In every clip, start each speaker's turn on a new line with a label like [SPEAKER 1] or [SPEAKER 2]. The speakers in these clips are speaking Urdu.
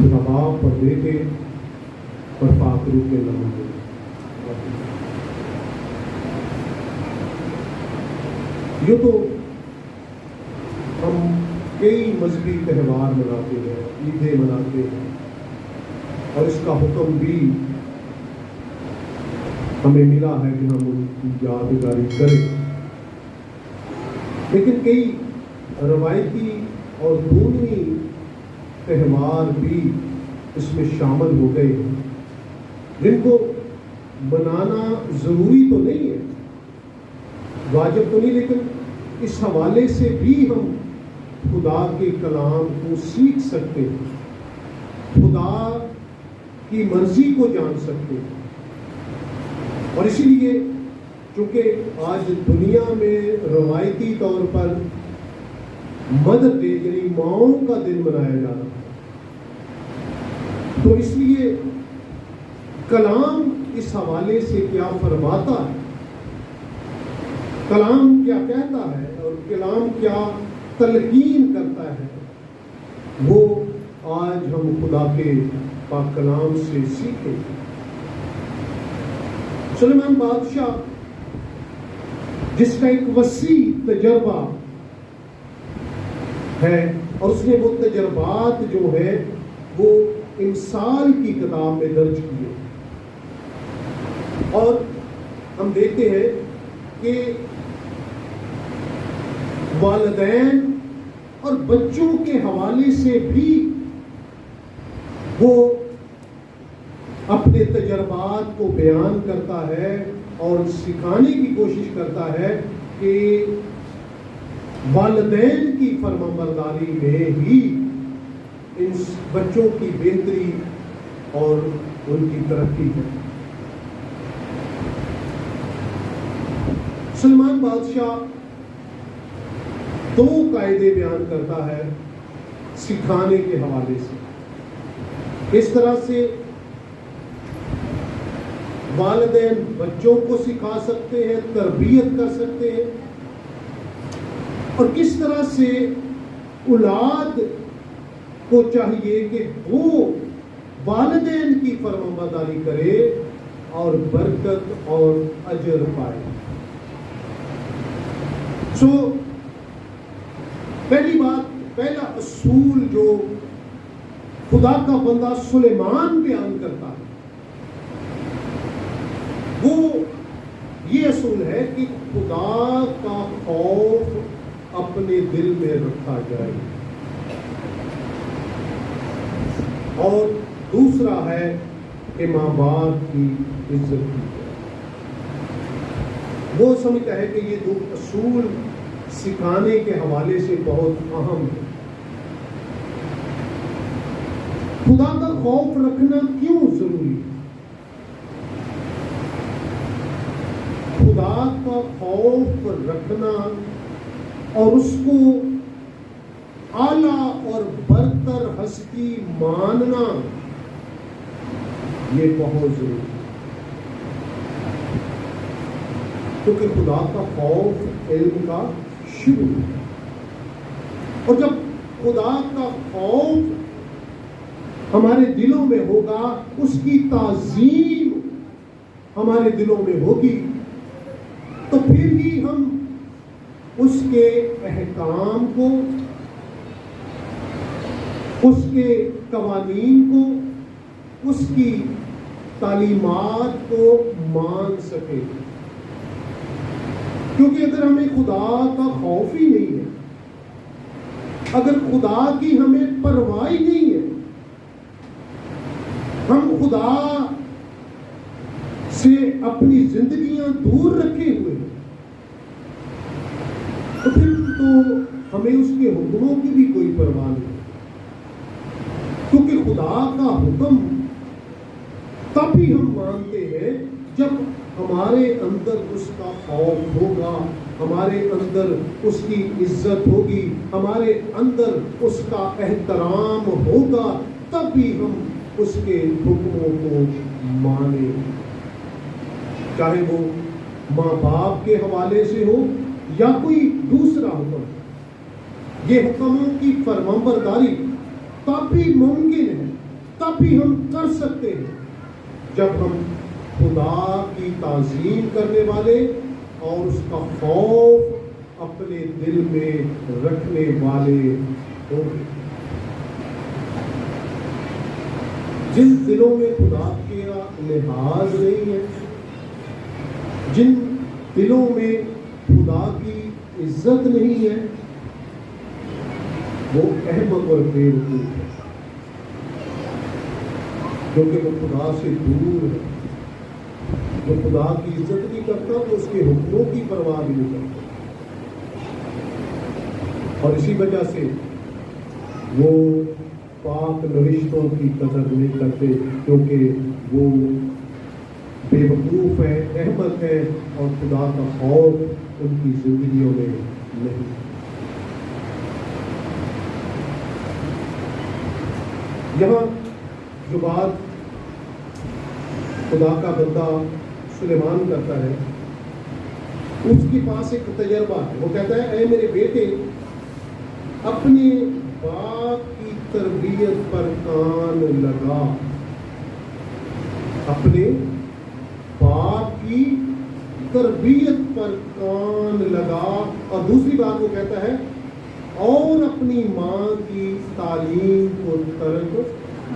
[SPEAKER 1] خدا باپ اور بیٹے اور پاک روح کے نام میں یوں تو ہم کئی مذہبی تہوار مناتے ہیں، عیدیں مناتے ہیں، اور اس کا حکم بھی ہمیں ملا ہے کہ ہم ان کی یادگاری کریں، لیکن کئی روایتی اور دونی تہوار بھی اس میں شامل ہو گئے ہیں جن کو منانا ضروری تو نہیں ہے، واجب تو نہیں، لیکن اس حوالے سے بھی ہم خدا کے کلام کو سیکھ سکتے ہیں، خدا کی مرضی کو جان سکتے ہیں۔ اور اسی لیے چونکہ آج دنیا میں روایتی طور پر مدر ڈے یعنی ماؤں کا دن منایا جا رہا ہے، تو اس لیے کلام اس حوالے سے کیا فرماتا ہے، کلام کیا کہتا ہے اور کلام کیا تلقین کرتا ہے، وہ آج ہم خدا کے پاک کلام سے سیکھیں۔ سلیمان بادشاہ جس کا ایک وسیع تجربہ ہے، اور اس نے وہ تجربات جو ہے وہ امثال کی کتاب میں درج کیے، اور ہم دیکھتے ہیں کہ والدین اور بچوں کے حوالے سے بھی وہ اپنے تجربات کو بیان کرتا ہے اور سکھانے کی کوشش کرتا ہے کہ والدین کی فرمانبرداری میں ہی ان بچوں کی بہتری اور ان کی ترقی ہے۔ سلیمان بادشاہ دو قاعدے بیان کرتا ہے سکھانے کے حوالے سے، اس طرح سے والدین بچوں کو سکھا سکتے ہیں، تربیت کر سکتے ہیں، اور کس طرح سے اولاد کو چاہیے کہ وہ والدین کی فرمانبرداری کرے اور برکت اور اجر پائے۔ پہلا اصول جو خدا کا بندہ سلیمان بیان کرتا ہے وہ یہ اصول ہے کہ خدا کا خوف اپنے دل میں رکھا جائے، اور دوسرا ہے کہ ماں باپ کی عزت کی جائے۔ وہ سمجھتا ہے کہ یہ دو اصول سکھانے کے حوالے سے بہت اہم ہے۔ خدا کا خوف رکھنا کیوں ضروری ہے؟ خدا کا خوف رکھنا اور اس کو اعلیٰ اور برتر ہستی ماننا یہ بہت ضروری ہے، کیونکہ خدا کا خوف علم کا شروع ہے، اور جب خدا کا خوف ہمارے دلوں میں ہوگا، اس کی تعظیم ہمارے دلوں میں ہوگی، تو پھر ہی ہم اس کے احکام کو، اس کے قوانین کو، اس کی تعلیمات کو مان سکیں۔ کیونکہ اگر ہمیں خدا کا خوف ہی نہیں ہے، اگر خدا کی ہمیں پرواہ نہیں ہے، ہم خدا سے اپنی زندگیاں دور رکھے ہوئے ہیں، تو پھر تو ہمیں اس کے حکموں کی بھی کوئی پرواہ نہیں، کیونکہ خدا کا حکم تب ہی ہم مانتے ہیں جب ہمارے اندر اس کا خوف ہوگا، ہمارے اندر اس کی عزت ہوگی، ہمارے اندر اس کا احترام ہوگا، تب بھی ہم اس کے حکموں کو مانیں، چاہے وہ ماں باپ کے حوالے سے ہو یا کوئی دوسرا حکم۔ یہ حکموں کی فرمانبرداری تب بھی ممکن ہے تب بھی ہم کر سکتے ہیں جب ہم خدا کی تعظیم کرنے والے اور اس کا خوف اپنے دل میں رکھنے والے ہوں گے۔ جن دلوں میں خدا کا لحاظ نہیں ہے، جن دلوں میں خدا کی عزت نہیں ہے، وہ احمق اور بیوقوف ہے، کیونکہ وہ خدا سے دور ہے۔ جو خدا کی عزت نہیں کرتا تو اس کے حکموں کی پرواہ بھی نہیں کرتا، اور اسی وجہ سے وہ پاک نوشتوں کی قدر نہیں کرتے، کیونکہ وہ بے وقوف ہے، احمق ہے، اور خدا کا خوف ان کی زندگیوں میں نہیں۔ یہاں جو بات خدا کا بندہ سلیمان کرتا ہے، اس کے پاس ایک تجربہ ہے۔ وہ کہتا ہے اے میرے بیٹے، اپنے باپ کی تربیت پر کان لگا، اپنے باپ کی تربیت پر کان لگا، اور دوسری بات وہ کہتا ہے اور اپنی ماں کی تعلیم کو ترک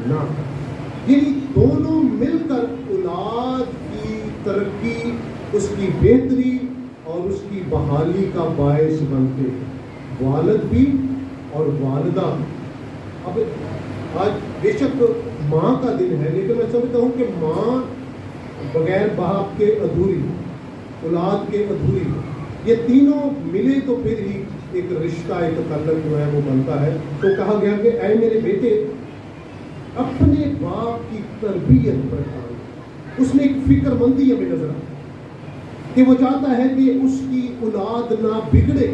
[SPEAKER 1] نہ کر۔ یعنی دونوں مل کر اولاد کی ترقی، اس کی بہتری اور اس کی بحالی کا باعث بنتے ہیں، والد بھی اور والدہ۔ اب آج بے شک ماں کا دن ہے، لیکن میں سمجھتا ہوں کہ ماں بغیر باپ کے ادھوری، اولاد کے ادھوری، یہ تینوں ملے تو پھر ہی ایک رشتہ، ایک تعلق جو ہے وہ بنتا ہے۔ تو کہا گیا کہ اے میرے بیٹے، اپنے باپ کی تربیت پر کام۔ اس میں ایک فکر مندی ہمیں نظر آتی کہ وہ چاہتا ہے کہ اس کی اولاد نہ بگڑے،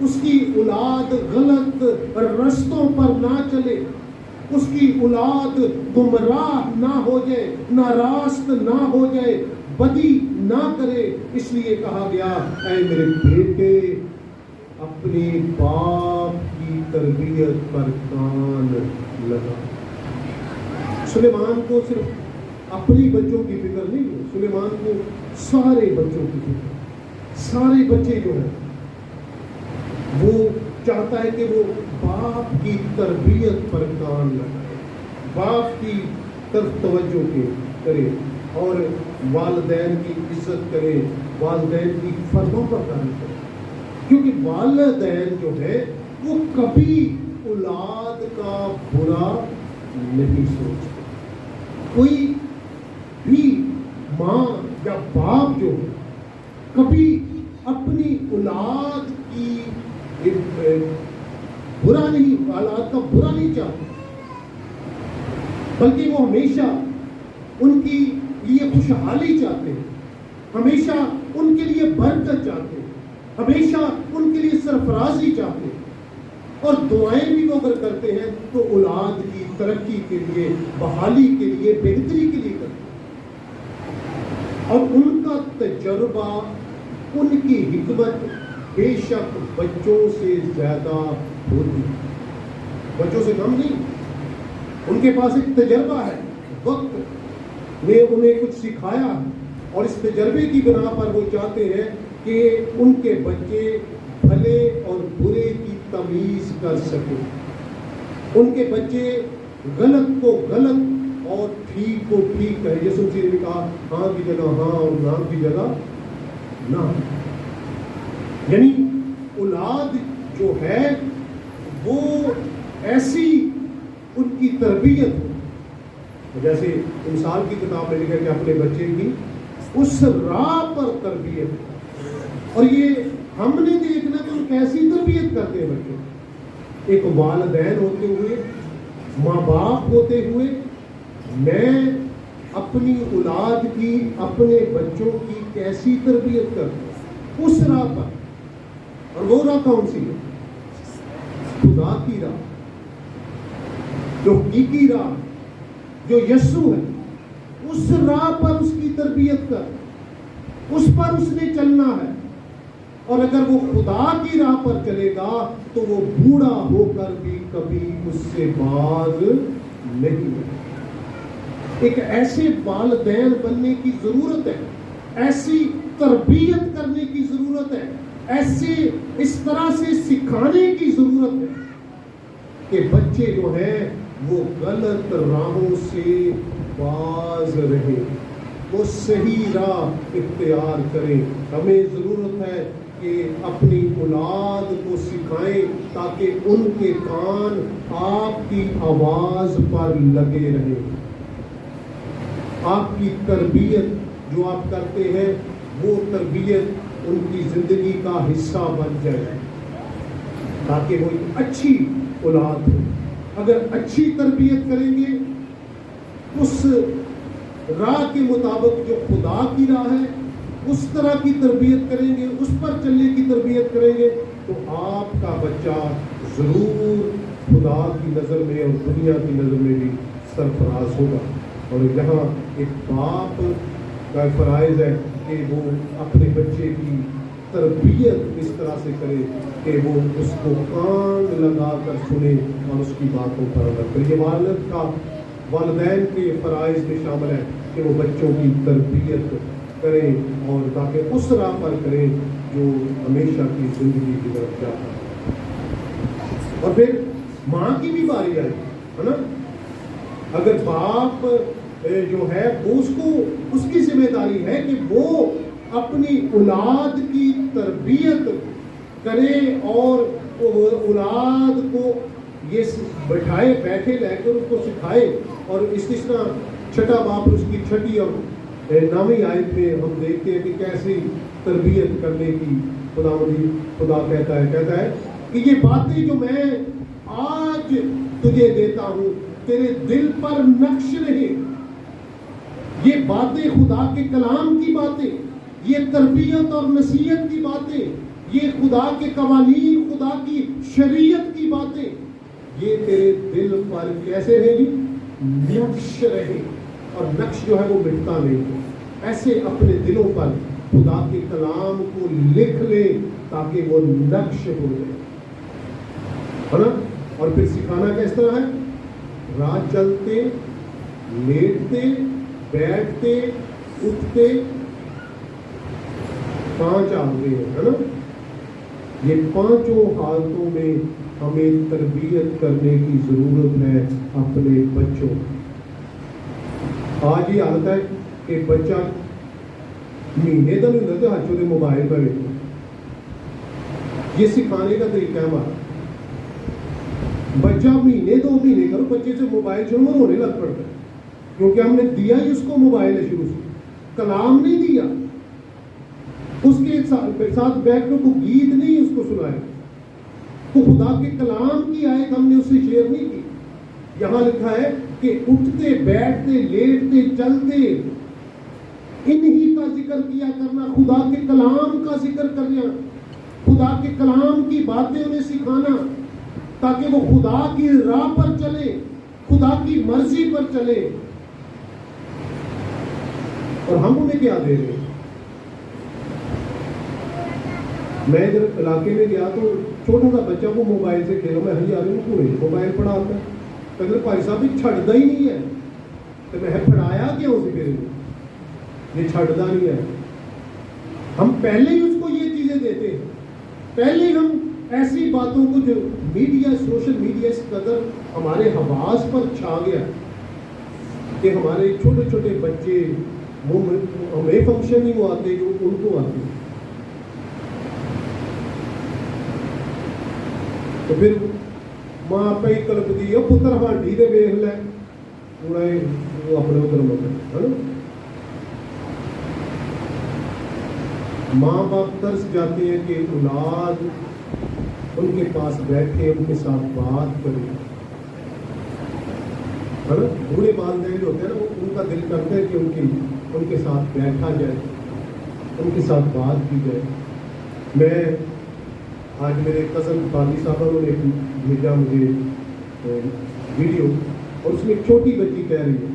[SPEAKER 1] اس کی اولاد غلط رستوں پر نہ چلے، اس کی اولاد گمراہ نہ ہو جائے، ناراست نہ ہو جائے، بدی نہ کرے۔ اس لیے کہا گیا اے میرے بیٹے، اپنے باپ کی تربیت پر کان لگا۔ سلیمان کو صرف اپنی بچوں کی فکر نہیں ہے، سلیمان کو سارے بچوں کی فکر، سارے بچے جو ہیں وہ چاہتا ہے کہ وہ باپ کی تربیت پر کان لگائے، باپ کی طرف توجہ کرے اور والدین کی عزت کرے، والدین کی فرما برداری کرے، کیونکہ والدین جو ہے وہ کبھی اولاد کا برا نہیں سوچتے۔ کوئی بھی ماں یا باپ جو ہے کبھی اپنی اولاد کی برا نہیں، اولاد کا برا نہیں چاہتے، بلکہ وہ ہمیشہ ان کی لیے خوشحالی چاہتے ہیں، ہمیشہ ان کے لیے برکت چاہتے ہیں، ہمیشہ ان کے لیے سرفرازی چاہتے ہیں، اور دعائیں بھی وہ اگر کرتے ہیں تو اولاد کی ترقی کے لیے، بحالی کے لیے، بہتری کے لیے کرتے ہیں۔ اور ان کا تجربہ، ان کی حکمت بے شک بچوں سے زیادہ ہوتی ہے، بچوں سے کم نہیں۔ ان کے پاس ایک تجربہ ہے، وقت نے انہیں کچھ سکھایا ہے، اور اس تجربے کی بنا پر وہ چاہتے ہیں کہ ان کے بچے بھلے اور برے کی تمیز کر سکیں، ان کے بچے غلط کو غلط اور ٹھیک کو ٹھیک کہیں۔ یسوع مسیح نے کہا ہاں کی جگہ ہاں اور نہ کی جگہ نہ۔ یعنی اولاد جو ہے وہ ایسی ان کی تربیت ہو، جیسے انسان کی کتاب میں لکھا کہ اپنے بچے کی اس راہ پر تربیت۔ اور یہ ہم نے دیکھنا کہ ہم کیسی تربیت کرتے ہیں بچوں، ایک والدین ہوتے ہوئے، ماں باپ ہوتے ہوئے، میں اپنی اولاد کی، اپنے بچوں کی کیسی تربیت کرتا ہوں اس راہ پر۔ اور وہ راہ کون سی ہے؟ خدا کی راہ، جو حقیقی راہ، جو یسوع ہے، اس راہ پر اس کی تربیت کر، اس پر اس نے چلنا ہے۔ اور اگر وہ خدا کی راہ پر چلے گا تو وہ بوڑھا ہو کر بھی کبھی اس سے باز نہیں ہے۔ ایک ایسے والدین بننے کی ضرورت ہے، ایسی تربیت کرنے کی ضرورت ہے، ایسے اس طرح سے سکھانے کی ضرورت ہے کہ بچے جو ہیں وہ غلط راہوں سے باز رہے، وہ صحیح راہ اختیار کریں۔ ہمیں ضرورت ہے کہ اپنی اولاد کو سکھائیں تاکہ ان کے کان آپ کی آواز پر لگے رہیں۔ آپ کی تربیت جو آپ کرتے ہیں وہ تربیت ان کی زندگی کا حصہ بن جائے تاکہ وہ ایک اچھی اولاد ہو۔ اگر اچھی تربیت کریں گے، اس راہ کے مطابق جو خدا کی راہ ہے اس طرح کی تربیت کریں گے، اس پر چلنے کی تربیت کریں گے، تو آپ کا بچہ ضرور خدا کی نظر میں اور دنیا کی نظر میں بھی سرفراز ہوگا۔ اور یہاں ایک باپ کا فرائض ہے کہ وہ اپنے بچے کی تربیت اس طرح سے کرے کہ وہ اس کو کان لگا کر سنے اور اس کی باتوں پر عمل کرے۔ یہ والدین کے فرائض میں شامل ہے کہ وہ بچوں کی تربیت کریں اور تاکہ اس راہ پر کریں جو ہمیشہ کی زندگی کی طرف جاتا ہے۔ اور پھر ماں کی بھی باری آئی ہے نا۔ اگر باپ جو ہے وہ اس کی ذمہ داری ہے کہ وہ اپنی اولاد کی تربیت کرے اور اولاد کو یہ بٹھائے بیٹھے لے کر اس کو سکھائے۔ اور اس طرح چھٹا باپ اس کی چھٹی اور نامی آیت میں ہم دیکھتے ہیں کہ کیسی تربیت کرنے کی خدا کہتا ہے کہ یہ باتیں جو میں آج تجھے دیتا ہوں تیرے دل پر نقش رہے۔ یہ باتیں خدا کے کلام کی باتیں، یہ تربیت اور نصیحت کی باتیں، یہ خدا کے قوانین، خدا کی شریعت کی باتیں، یہ تیرے دل پر کیسے رہے گی؟ نقش رہے۔ اور نقش جو ہے وہ مٹتا نہیں۔ ایسے اپنے دلوں پر خدا کے کلام کو لکھ لے تاکہ وہ نقش ہو جائے، ہے نا۔ اور پھر سکھانا کس طرح ہے؟ راہ چلتے، لیٹتے، بیٹھتے، اٹھتے، 5 آتے ہیں، ہے نا۔ یہ 5 حالتوں میں ہمیں تربیت کرنے کی ضرورت ہے اپنے بچوں۔ آج یہ حالت ہے کہ بچہ مہینے کا نہیں ہوتا ہاتھوں کے موبائل پر لیتے۔ یہ سکھانے کا طریقہ ہے ہمارا۔ بچہ مہینے 2 مہینے کرو، بچے سے موبائل شروع ہونے لگ پڑتا ہے کیونکہ ہم نے دیا ہی اس کو موبائل ہے، شروع سے کلام نہیں دیا، اس کے ساتھ بیٹھ کر کو گیت نہیں اس کو سنایا، تو خدا کے کلام کی آیت ہم نے اس سے شیئر نہیں کی۔ یہاں لکھا ہے کہ اٹھتے، بیٹھتے، لیٹتے، چلتے، انہی کا ذکر کیا کرنا، خدا کے کلام کا ذکر کرنا، خدا کے کلام کی باتیں انہیں سکھانا تاکہ وہ خدا کی راہ پر چلے، خدا کی مرضی پر چلے۔ اور ہم انہیں کیا دے رہے ہیں؟ میں جب علاقے میں گیا تو چھوٹا سا بچہ کو موبائل سے کھیلو، میں ہی آ رہی ہوں پورے موبائل پڑھا آتا ہے، اگر بھائی صاحب یہ چھڑتا ہی نہیں ہے تو میں پڑھایا کیوں سے پھر یہ چھڑتا نہیں ہے۔ ہم پہلے ہی اس کو یہ چیزیں دیتے ہیں، پہلے ہم ایسی باتوں کو جو میڈیا، سوشل میڈیا اس قدر ہمارے حواس پر چھا گیا کہ ہمارے چھوٹے چھوٹے بچے وہ ہمیں فنکشن نہیں وہ آتے جو ان کو آتے ہیں، تو پھر ماں پہ کلپ دی پتر ہانڈی دے ویخ لے پورا وہ اپنے ادھر مطلب ہے نا۔ ماں باپ ترس جاتے ہیں کہ اولاد ان کے پاس بیٹھے، ان کے ساتھ بات کرے، ہے نا۔ بوڑھے والدین جو ہوتے ہیں نا وہ ان کا دل کرتا ہے کہ ان کے ساتھ بیٹھا جائے، ان کے ساتھ بات کی جائے۔ میں آج میرے کزن فادی صاحب نے بھیجا مجھے ویڈیو، اور اس میں ایک چھوٹی بچی کہہ رہی ہے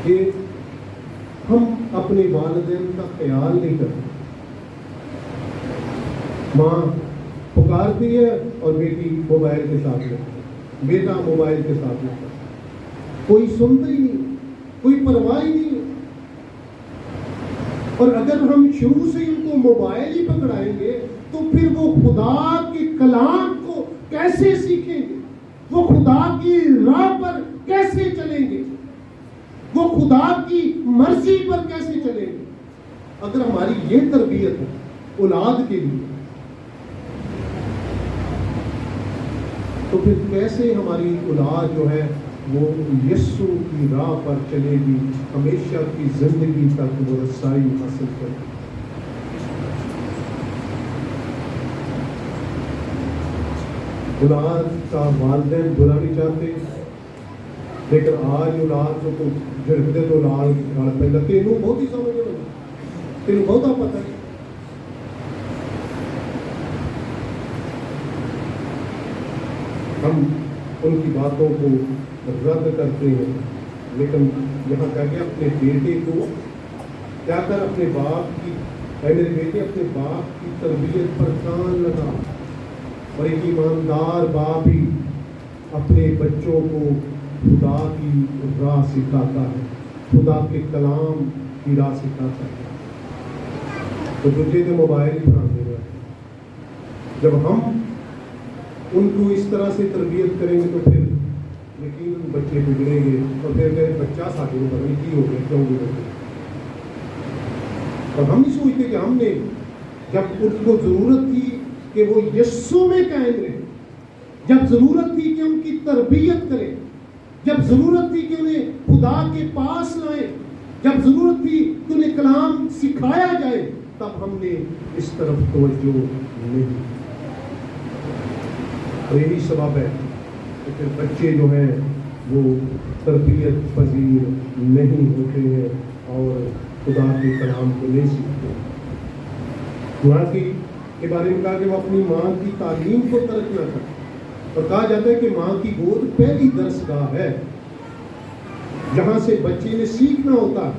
[SPEAKER 1] کہ ہم اپنے والدین کا خیال نہیں کرتے۔ ماں پکارتی ہے اور بیٹی موبائل کے ساتھ ہے، بیٹا موبائل کے ساتھ لگتا ہے، کوئی سنتا ہی نہیں، کوئی پرواہ ہی نہیں. اور اگر ہم شروع سے ان کو موبائل ہی پکڑائیں گے تو پھر وہ خدا کے کلام کو کیسے سیکھیں گے؟ وہ خدا کی راہ پر کیسے چلیں گے؟ وہ خدا کی مرضی پر کیسے چلیں گے؟ اگر ہماری یہ تربیت ہے اولاد کے لیے، تو پھر کیسے ہماری اولاد جو ہے وہ یسوع کی راہ پر چلے گی، ہمیشہ کی زندگی تک وہ رسائی حاصل کرے گی. اولاد کا والدین برا نہیں چاہتے، لیکن آج اولاد کو جھڑکتے تو لال پہلے تینوں بہت ہی سمجھ لو، تینوں بہت پتہ ہے. ہم ان کی باتوں کو رد کرتے ہیں، لیکن یہاں کہہ کے اپنے بیٹے کو کیا کر، اپنے باپ کی، اے میرے بیٹے اپنے باپ کی تربیت پر کان لگا. اور ایک ایماندار باپ ہی اپنے بچوں کو خدا کی راہ سکھاتا ہے، خدا کے کلام کی راہ سکھاتا ہے. تو دوسرے کے موبائل ہی بنا دے رہا ہے. جب ہم ان کو اس طرح سے تربیت کریں گے تو پھر یقیناً بچے بگڑیں گے، اور پھر میرے بچہ ساتھ میں پتہ نہیں کی ہو گیا، کیوں بگڑ گئے. اور ہم نہیں سوچتے کہ ہم نے جب ان کو ضرورت تھی کہ وہ یسوع میں قائم رہے، جب ضرورت تھی کہ ان کی تربیت کریں، جب ضرورت تھی کہ انہیں خدا کے پاس لائیں، جب ضرورت تھی کہ انہیں کلام سکھایا جائے، تب ہم نے اس طرف توجہ نہیں. اور یہی سبب ہے کہ پھر بچے جو ہیں وہ تربیت پذیر نہیں ہوتے ہیں اور خدا کے کلام کو نہیں سیکھتے. ماں کے بارے میں کہا کہ وہ اپنی ماں کی تعلیم کو ترک نہ کرے، اور کہا جاتا ہے کہ ماں کی گود پہلی درسگاہ ہے، جہاں سے بچے نے سیکھنا ہوتا ہے،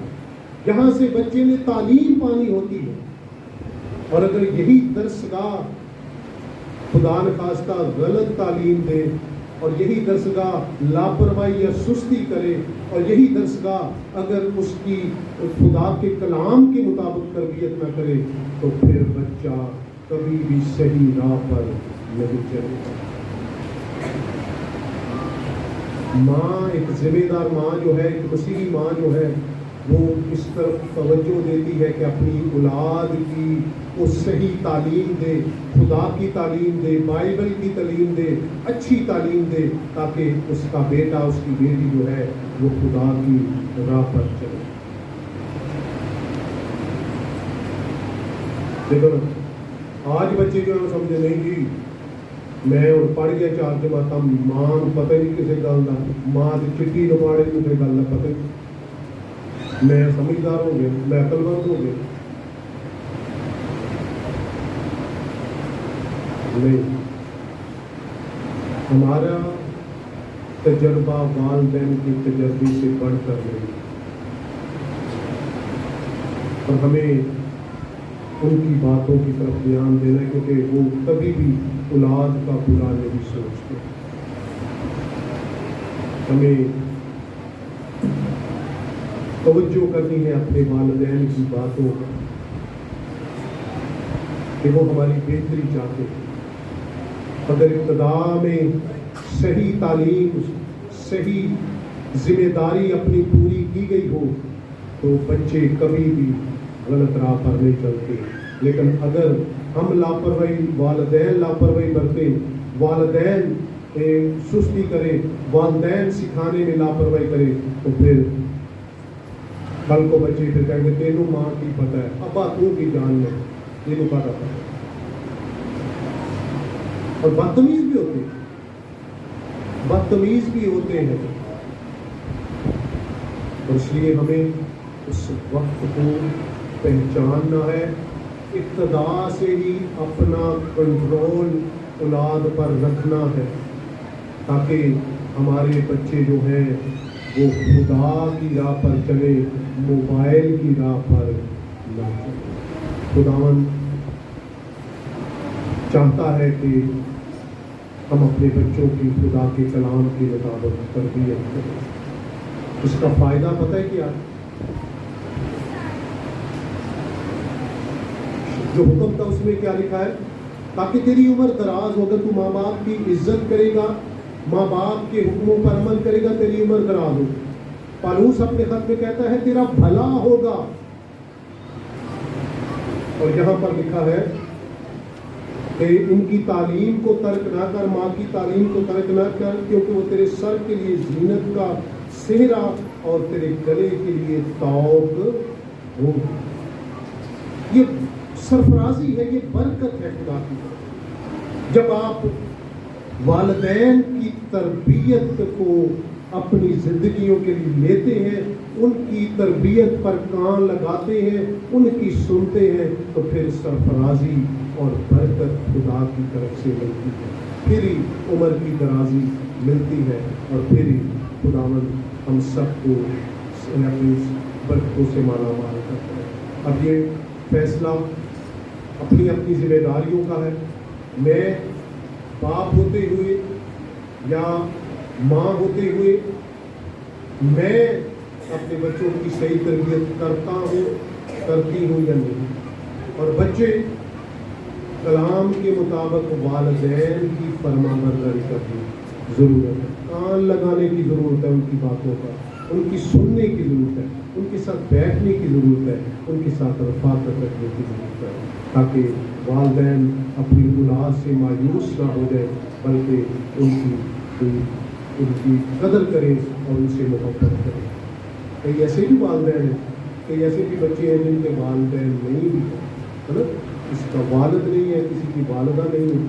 [SPEAKER 1] جہاں سے بچے نے تعلیم پانی ہوتی ہے. اور اگر یہی درسگاہ خدا نخواستہ غلط تعلیم دے، اور یہی درسگاہ لاپرواہی یا سستی کرے، اور یہی درسگاہ اگر اس کی خدا کے کلام کے مطابق تربیت نہ کرے، تو پھر بچہ کبھی بھی صحیح راہ پر نہیں چلے گا. ماں، ایک ذمہ دار ماں جو ہے، ایک مسیحی ماں جو ہے، وہ اس طرف توجہ دیتی ہے کہ اپنی اولاد کی وہ صحیح تعلیم دے، خدا کی تعلیم دے، بائبل کی تعلیم دے، اچھی تعلیم دے، تاکہ اس کا بیٹا، اس کی بیٹی جو ہے وہ خدا کی راہ پر چلے. لیکن آج بچے جو ہے سمجھے نہیں جی میں اور پڑھ گیا 4 جماعت، ماں پتہ نہیں کسی گل کا، ماں کی چٹھی نہ پاڑے کسی گل کا پتہ نہیں. میں سمجھدار ہو گیا، میں عقل مند ہو گیا. نہیں، ہمارا تجربہ والدین کی تجربے سے بڑھ کر نہیں، اور ہمیں ان کی باتوں کی طرف دھیان دینا ہے، کیونکہ وہ کبھی بھی اولاد کا برا نہیں سوچتے. ہمیں توجہ کرنی ہے اپنے والدین کی باتوں پر، کہ وہ ہماری بہتری چاہتے ہیں. اگر ابتدا میں صحیح تعلیم، صحیح ذمہ داری اپنی پوری کی گئی ہو تو بچے کبھی بھی غلط راہ پر نہیں چلتے. لیکن اگر ہم لاپرواہی، والدین لاپرواہی برتے، والدین سستی کرے، والدین سکھانے میں لاپرواہی کرے، تو پھر کل کو بچے پھر کہیں گے تینوں ماں کی پتہ ہے، ابا تو کی جان میں تینوں کا پتہ ہے. اور بدتمیز بھی ہوتے ہیں، بدتمیز بھی ہوتے ہیں. اور اس لیے ہمیں اس وقت کو پہچاننا ہے، ابتدا سے ہی اپنا کنٹرول اولاد پر رکھنا ہے، تاکہ ہمارے بچے جو ہیں وہ خدا کی راہ پر چلے، موبائل کی راہ پر نہ چلے. خداوند چاہتا ہے کہ ہم اپنے بچوں کی خدا کے کلام کے مطابق تربیت کریں۔ اس کا فائدہ پتہ ہے کیا؟ جو حکم تھا اس میں کیا لکھا ہے؟ تاکہ تیری عمر دراز ہو، اگر تو ماں باپ کی عزت کرے گا، ماں باپ کے حکموں پر عمل کرے گا، تیری عمر دراز ہو۔ پالوس اپنے خط میں کہتا ہے تیرا بھلا ہوگا۔ اور یہاں پر لکھا ہے کہ ان کی تعلیم کو ترک نہ کر، ماں کی تعلیم کو ترک نہ کر، کیونکہ وہ تیرے سر کے لیے زینت کا سہرا اور تیرے گلے کے لیے طوق ہو۔ یہ سرفرازی ہے، یہ برکت ہے خدا کی۔ جب آپ والدین کی تربیت کو اپنی زندگیوں کے لیے لیتے ہیں، ان کی تربیت پر کان لگاتے ہیں، ان کی سنتے ہیں، تو پھر سرفرازی اور برکت خدا کی طرف سے ملتی ہے، پھر ہی عمر کی درازی ملتی ہے، اور پھر ہی خداوند ہم سب کو اپنی برکتوں سے مالا مال کرتا ہے۔ اب یہ فیصلہ اپنی اپنی ذمہ داریوں کا ہے۔ میں باپ ہوتے ہوئے یا ماں ہوتے ہوئے میں اپنے بچوں کی صحیح تربیت کرتی ہوں یا نہیں، اور بچے کلام کے مطابق والدین کی فرما برداری کرنے کی ضرورت ہے، کان لگانے کی ضرورت ہے، ان کی باتوں کا، ان کی سننے کی ضرورت ہے، ان کے ساتھ بیٹھنے کی ضرورت ہے، ان کے ساتھ رفاقت رکھنے کی ضرورت ہے، تاکہ والدین اپنی اولاد سے مایوس نہ ہو جائے، بلکہ ان کی قدر کریں اور ان سے محبت کریں۔ کئی ایسے بھی والدین ہیں، کئی ایسے بھی بچے ہیں جن کے والدین نہیں بھی ہیں، ہے نا، اس کا والد نہیں ہے، کسی کی والدہ نہیں ہے،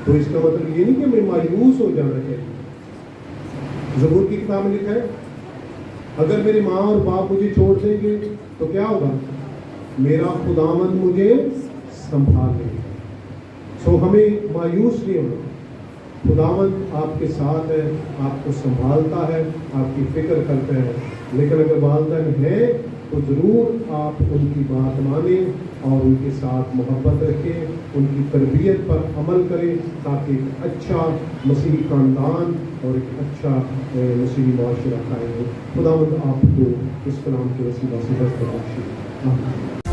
[SPEAKER 1] تو اس کا مطلب یہ نہیں کہ ہمیں مایوس ہو جانا چاہیے۔ زبور کی کتاب میں لکھا ہے اگر میرے ماں اور باپ مجھے چھوڑ دیں گے تو کیا ہوگا؟ میرا خداوند مجھے سنبھال لے گا۔ سو ہمیں مایوس نہیں ہونا، خداوند آپ کے ساتھ ہے، آپ کو سنبھالتا ہے، آپ کی فکر کرتا ہے، لیکن اگر والدین ہیں تو ضرور آپ ان کی بات مانیں اور ان کے ساتھ محبت رکھیں، ان کی تربیت پر عمل کریں، تاکہ ایک اچھا مسیحی خاندان اور ایک اچھا مسیحی معاشرہ قائم ہو۔ خداوند آپ کو اس کلام کے وسیلہ سے بخشے۔ آمین۔